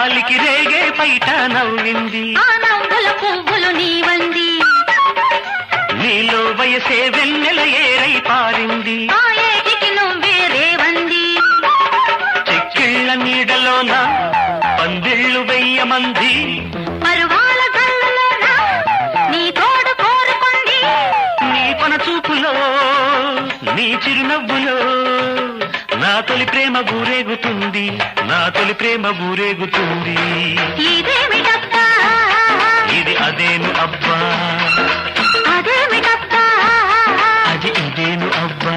గాలికి రేగే పైట నవ్వింది ఆ నవ్వుల పువ్వులు నీవంది నీలో వయసే వెన్నెల ఏరై పారింది ఆ ఏటికి నువ్వే రేవంది చెక్కిళ్ళ నీడలోన పందిళ్ళు వెయ్యమంది పరువాల గల్లలోన నీ తోడు కోరుకుంది నీ కొన చూపులో నీ చిరునవ్వులో నా తొలి ప్రేమ ఊరేగుతుంది నా తొలి ప్రేమ ఊరేగుతుంది ఇదేమిటబ్బా ఇది అదేను అబ్బా అదేమిటబ్బా అది ఇదేను అబ్బా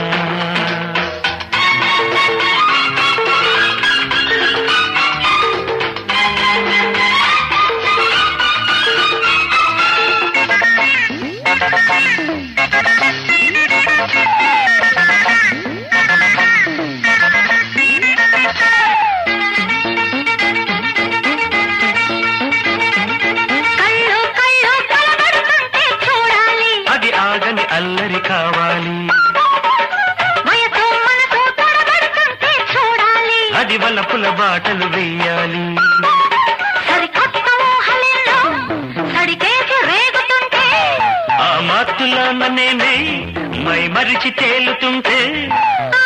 కళ్ళు కళ్ళు కలబడుతుంటే చూడాలి అది ఆగని అల్లరి కావాలి వయసు మనసు తడబడుతుంటే చూడాలి అది వలపుల బాటలు వెయ్యాలి సరికొత్త ఊహలెన్నో సడికేసి రేగుతుంటే ఆ మాతులోన నేనే మై మరిచి తేలుతుంటే ఆ